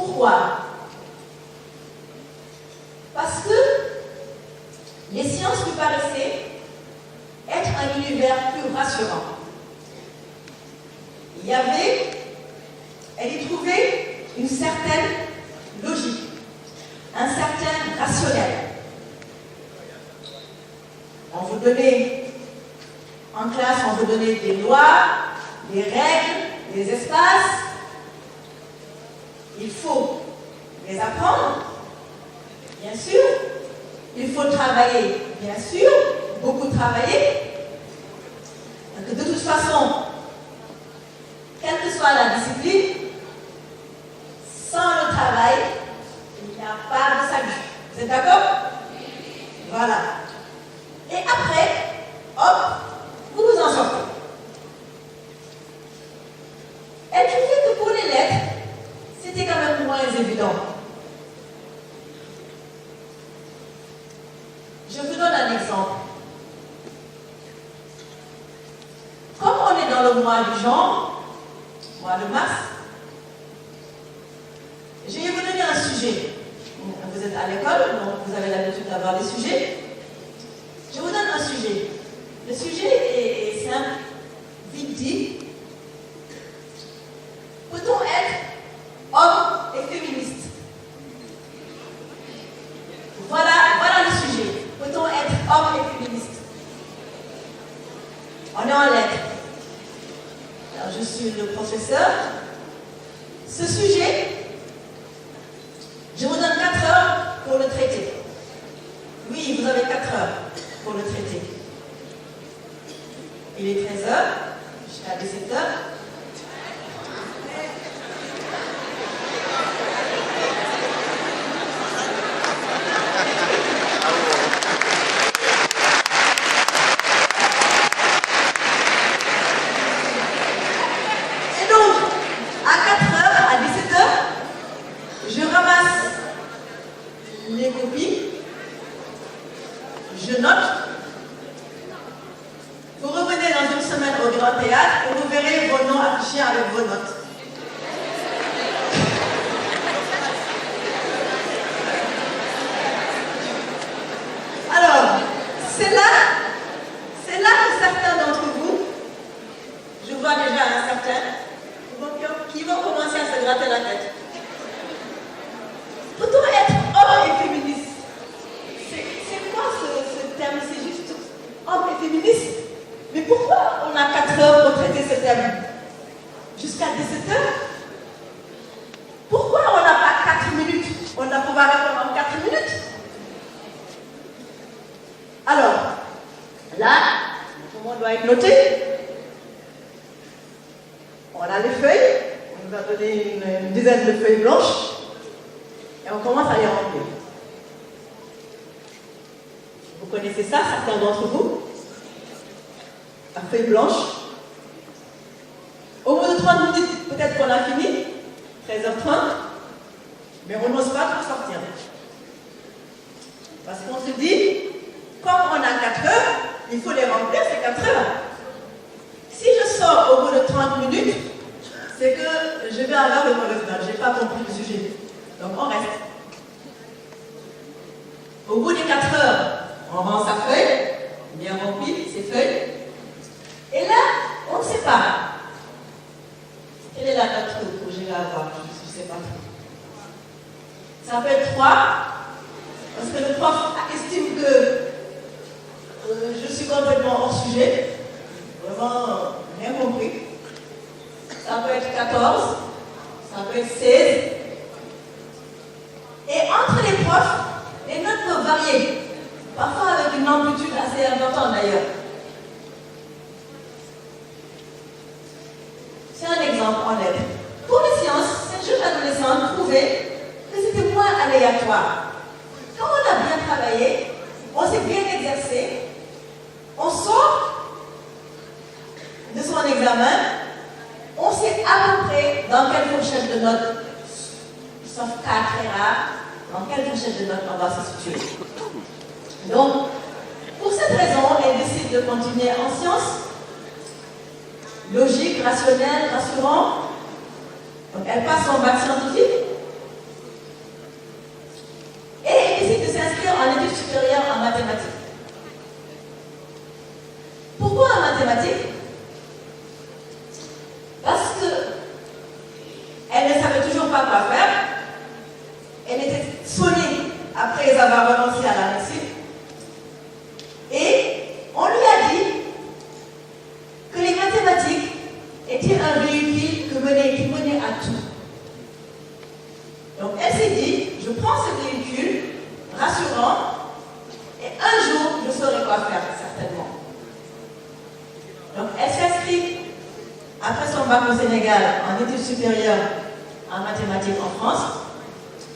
Pourquoi? Parce que les sciences lui paraissaient être un univers plus rassurant. Elle y trouvait une certaine logique, un certain rationnel. En classe, on vous donnait des lois, des règles, des espaces. Il faut les apprendre, bien sûr. Il faut travailler, bien sûr, beaucoup travailler. Donc, de toute façon, quelle que soit la discipline, sans le travail, il n'y a pas de salut. Vous êtes d'accord? Voilà. Et après, hop, vous vous en sortez. Elle trouvait que pour les lettres, c'était quand même moins évident. Je vous donne un exemple. Comme on est dans le mois du genre, mois de mars, je vais vous donner un sujet. Vous êtes à l'école, donc vous avez l'habitude d'avoir des sujets. Je vous donne un sujet. Le sujet est simple, vite dit. Peut-on être homme et féministe? Voilà le sujet. Peut-on être homme et féministe? On est en lettres. Alors, je suis le professeur. Ce sujet, je vous donne 4 heures pour le traiter. Oui, vous avez 4 heures pour le traiter. Il est 13 heures jusqu'à 17 heures. Et donc, à 4 heures, à 17 heures, je ramasse les copies, je note. Vous revenez dans une semaine au Grand Théâtre et vous verrez vos noms affichés avec vos notes. Alors, c'est là que certains d'entre vous, je vois déjà un certain, qui vont commencer à se gratter la tête. Peut-on être homme et féministe? C'est quoi ce terme? C'est juste homme et féministe? Mais pourquoi on a 4 heures pour traiter ce thème? Jusqu'à 17 heures? Pourquoi on n'a pas 4 minutes? On a pouvoir répondre en 4 minutes? Alors, là, tout le monde doit être noté. On a les feuilles. On nous a donné une dizaine de feuilles blanches. Et on commence à les remplir. Vous connaissez ça, certains d'entre vous? La feuille blanche. Au bout de 30 minutes, peut-être qu'on a fini, 13h30, mais on n'ose pas trop sortir. Parce qu'on se dit, comme on a 4 heures, il faut les remplir ces 4 heures. Si je sors au bout de 30 minutes, c'est que je vais avoir une mauvaise note. Je n'ai pas compris le sujet. Donc on reste. Au bout des 4 heures, on rend sa feuille, bien remplie, ses feuilles. Et là, on ne sait pas. Quelle est la note que je vais avoir? Je ne sais pas trop. Ça peut être 3, parce que le prof estime que je suis complètement hors sujet. Vraiment, rien compris. Ça peut être 14, ça peut être 16. Et entre les profs, les notes peuvent varier. Parfois avec une amplitude assez importante d'ailleurs. C'est un exemple en lettres. Pour les sciences, cette jeune adolescente trouvait que c'était moins aléatoire. Quand on a bien travaillé, on s'est bien exercé, on sort de son examen, on sait à peu près dans quelle fourchette de notes, sauf cas très rare, dans quelle fourchette de notes on va se situer. Donc, pour cette raison, elle décide de continuer en sciences. Logique, rationnelle, rassurant. Donc elle passe son bac scientifique études supérieures en mathématiques. Pourquoi en mathématiques? Parce qu'elle ne savait toujours pas quoi faire. Elle était sonnée après avoir renoncé à la médecine. Et on lui a dit que les mathématiques étaient un véhicule qui menait à tout. Donc elle s'est dit, je prends ce véhicule rassurant et un jour je saurai quoi faire, certainement. Donc elle s'inscrit après son bac au Sénégal en études supérieures en mathématiques en France.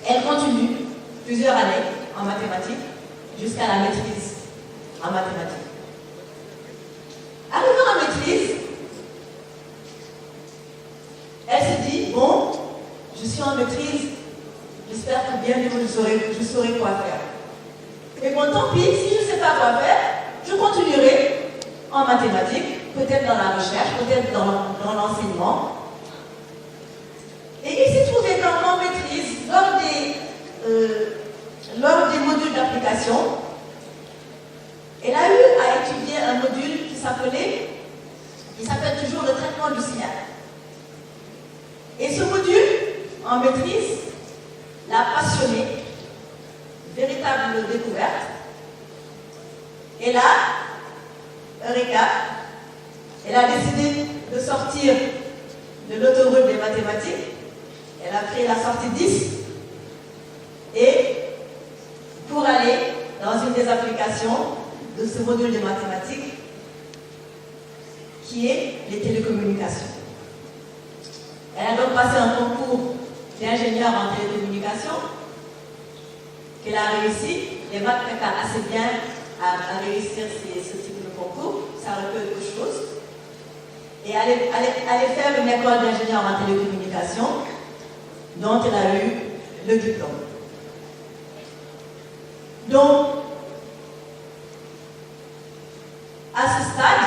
Elle continue plusieurs années en mathématiques jusqu'à la maîtrise en mathématiques. Arrivant en maîtrise, elle se dit, bon, je suis en maîtrise, j'espère que bientôt je saurai quoi faire. Mais bon, tant pis, si je ne sais pas quoi faire, je continuerai en mathématiques, peut-être dans la recherche, peut-être dans l'enseignement. Et il s'est trouvé qu'en maîtrise, lors des modules d'application, elle a eu à étudier un module qui s'appelle toujours le traitement du signal. Et ce module, en maîtrise, l'a passionnée, véritable découverte. Et là, Eureka, elle a décidé de sortir de l'autoroute des mathématiques. Elle a pris la sortie 10 et pour aller dans une des applications de ce module de mathématiques qui est les télécommunications. Elle a donc passé un concours d'ingénieur en télécommunications qu'elle a réussi. Les maths préparent assez bien à réussir ce type de concours, ça recueille beaucoup de choses. Et aller faire une école d'ingénieur en télécommunications dont elle a eu le diplôme. Donc, à ce stade,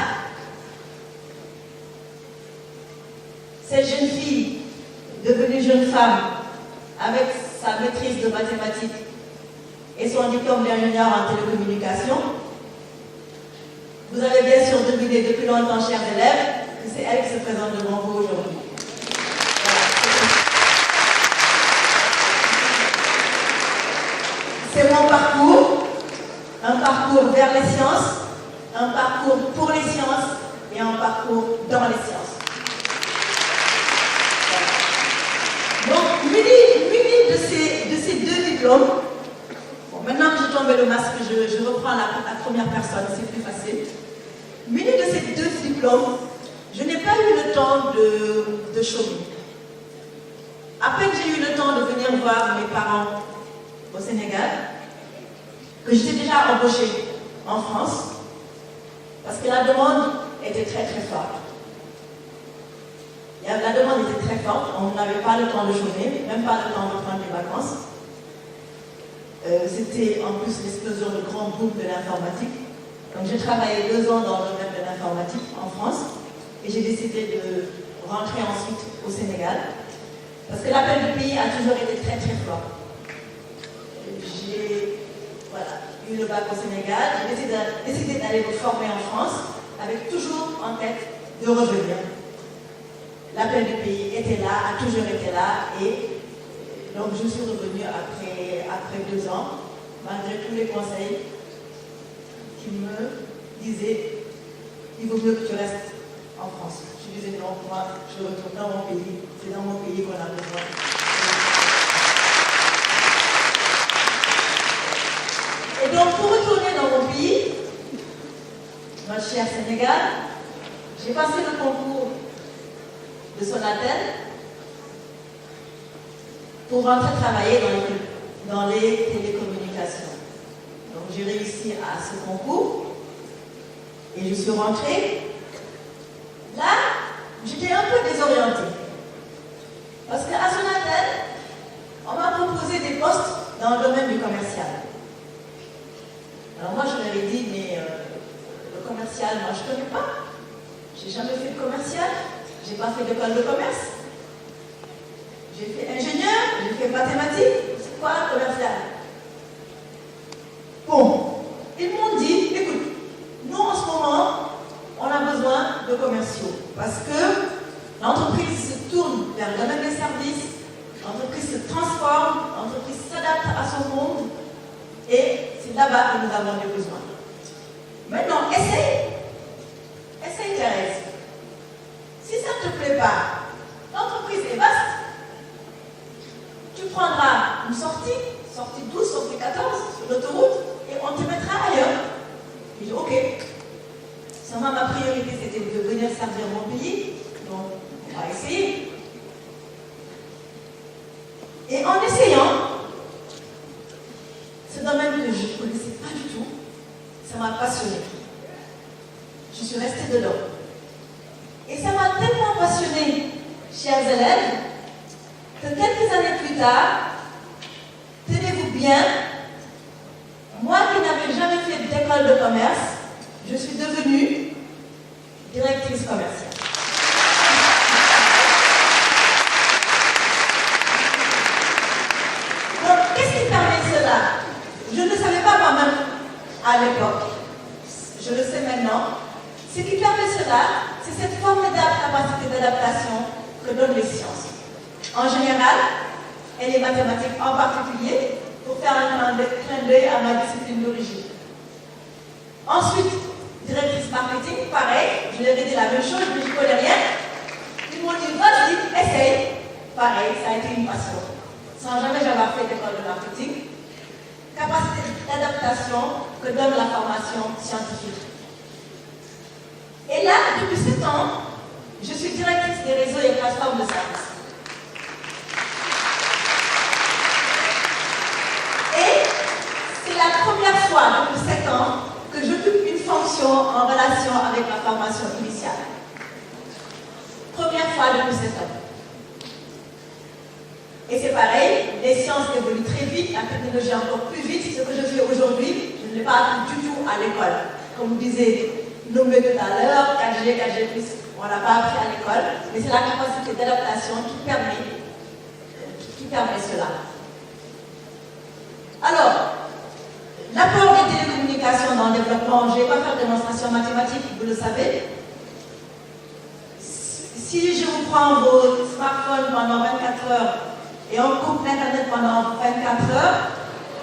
cette jeune fille, devenue jeune femme, avec sa maîtrise de mathématiques et son diplôme d'ingénieur en télécommunications, vous avez bien sûr deviné depuis longtemps, chers élèves, que c'est elle qui se présente devant vous aujourd'hui. C'est mon parcours, un parcours vers les sciences, un parcours pour les sciences et un parcours dans les sciences. Donc, muni de ces deux diplômes, bon, maintenant que j'ai tombé le masque, je reprends la première personne, c'est plus facile. Muni de ces deux diplômes, je n'ai pas eu le temps de chômer. À peine j'ai eu le temps de venir voir mes parents au Sénégal, que j'étais déjà embauchée en France, parce que la demande était très très forte. La demande était très forte, on n'avait pas le temps de chômer, même pas le temps de prendre des vacances. C'était en plus l'explosion de grands groupes de l'informatique. Donc j'ai travaillé 2 ans dans le domaine de l'informatique en France et j'ai décidé de rentrer ensuite au Sénégal parce que l'appel du pays a toujours été très très fort. J'ai eu le bac au Sénégal, j'ai décidé d'aller me former en France avec toujours en tête de revenir. L'appel du pays était là, a toujours été là et donc je suis revenue après 2 ans, malgré tous les conseils qui me disaient il vaut mieux que tu restes en France. Je disais non, moi je retourne dans mon pays, c'est dans mon pays qu'on a besoin. Et donc pour retourner dans mon pays, notre cher Sénégal, j'ai passé le concours de Sonatel pour rentrer travailler dans les télécommunications. Donc j'ai réussi à ce concours et je suis rentrée. Là, j'étais un peu désorientée. Parce qu'à Sonatel, on m'a proposé des postes dans le domaine du commercial. Alors moi, je leur ai dit, mais le commercial, moi, je ne connais pas. J'ai jamais fait de commercial. J'ai pas fait d'école de commerce. J'ai fait ingénieur, j'ai fait mathématiques. C'est quoi le commercial? Bon, commerciaux. Parce que l'entreprise se tourne vers le domaine des services, l'entreprise se transforme, l'entreprise s'adapte à son monde, et c'est là-bas que nous avons des besoins. Maintenant, essaye Thérèse. Si ça ne te plaît pas, l'entreprise est vaste. Tu prendras une sortie 12, sortie 14 sur l'autoroute et on te mettra ailleurs. Je dis ok. Seulement ma priorité c'était de venir servir mon pays, donc on va essayer. Et en essayant, ce domaine que je ne connaissais pas du tout, ça m'a passionnée. Je suis restée dedans. Et ça m'a tellement passionnée, chers élèves, que quelques années plus tard, tenez-vous bien, moi qui n'avais jamais fait d'école de commerce, je suis devenue directrice commerciale. Donc, qu'est-ce qui permet cela? Je ne le savais pas moi-même à l'époque. Je le sais maintenant. Ce qui permet cela, c'est cette formidable capacité d'adaptation que donnent les sciences. En général, et les mathématiques en particulier, pour faire un clin d'œil à ma discipline d'origine. Ensuite, directrice marketing, pareil, je leur ai dit la même chose, mais je ne connais rien. Ils m'ont dit, vas-y, essaye. Pareil, ça a été une passion. Sans jamais avoir fait d'école de marketing. Capacité d'adaptation que donne la formation scientifique. Et là, depuis 7 ans, je suis directrice des réseaux et plateformes de services. Et c'est la première fois depuis 7 ans que j'occupe une fonction en relation avec la formation initiale. Première fois depuis 7 ans. Et c'est pareil, les sciences évoluent très vite, la technologie encore plus vite. Ce que je fais aujourd'hui, je ne l'ai pas appris du tout à l'école. Comme vous disiez, nommé tout à l'heure, 4G, 4G+, on ne l'a pas appris à l'école, mais c'est la capacité d'adaptation qui permet cela. Alors, l'apport des télécommunications dans le développement, je ne vais pas faire de démonstration mathématique, vous le savez. Si je vous prends vos smartphones pendant 24 heures et on coupe l'Internet pendant 24 heures,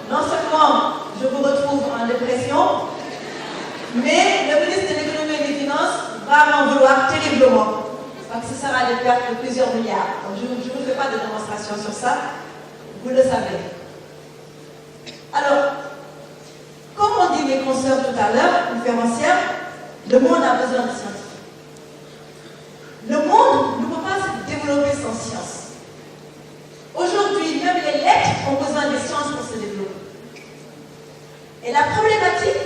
non seulement je vous retrouve en dépression, mais le ministre de l'économie et des finances va m'en vouloir terriblement. Parce que ce sera des pertes de plusieurs milliards. Donc je ne vous fais pas de démonstration sur ça, vous le savez. Alors, comme ont dit mes consoeurs tout à l'heure, conférencières, le monde a besoin de scientifiques. Le monde ne peut pas se développer sans science. Aujourd'hui, même les lettres ont besoin des sciences pour se développer. Et la problématique,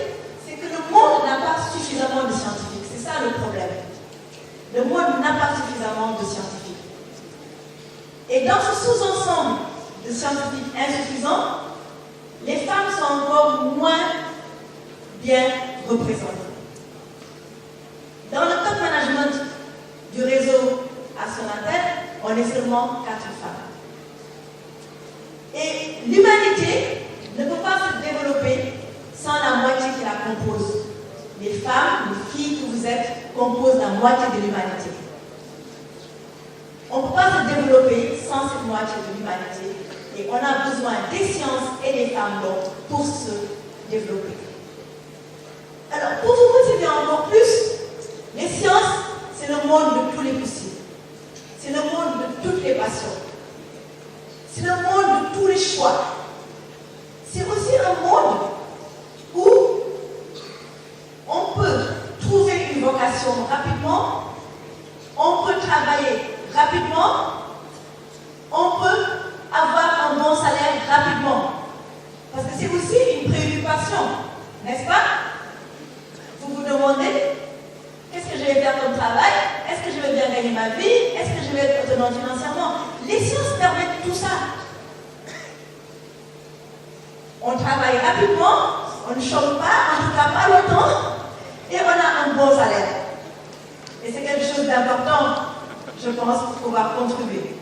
c'est que le monde n'a pas suffisamment de scientifiques. C'est ça le problème. Le monde n'a pas suffisamment de scientifiques. Et dans ce sous-ensemble de scientifiques insuffisants, les femmes sont encore moins bien représentées. Dans le top management du réseau à Sonatel, on est seulement 4 femmes. Et l'humanité ne peut pas se développer sans la moitié qui la compose. Les femmes, les filles que vous êtes, composent la moitié de l'humanité. On ne peut pas se développer sans cette moitié de l'humanité. Et on a besoin des sciences et des femmes donc pour se développer. Alors, pour vous motiver encore plus, les sciences, c'est le monde de tous les possibles. C'est le monde de toutes les passions. C'est le monde de tous les choix. C'est aussi un monde où on peut trouver une vocation rapidement, on peut travailler rapidement, on peut avoir un bon salaire rapidement. Parce que c'est aussi une préoccupation, n'est-ce pas? Vous vous demandez, qu'est-ce que je vais faire comme travail? Est-ce que je vais bien gagner ma vie? Est-ce que je vais être autonome financièrement? Les sciences permettent tout ça. On travaille rapidement, on ne chôme pas, en tout cas pas longtemps, et on a un bon salaire. Et c'est quelque chose d'important, je pense, pour pouvoir contribuer.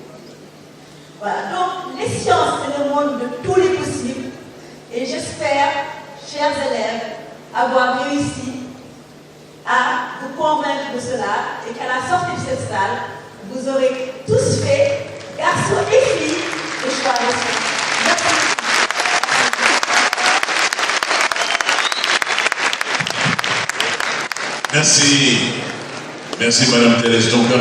Voilà, donc les sciences, c'est le monde de tous les possibles, et j'espère, chers élèves, avoir réussi à vous convaincre de cela et qu'à la sortie de cette salle, vous aurez tous fait, garçons et filles, le choix de soi. Merci. Merci, Madame Thérèse Jonker.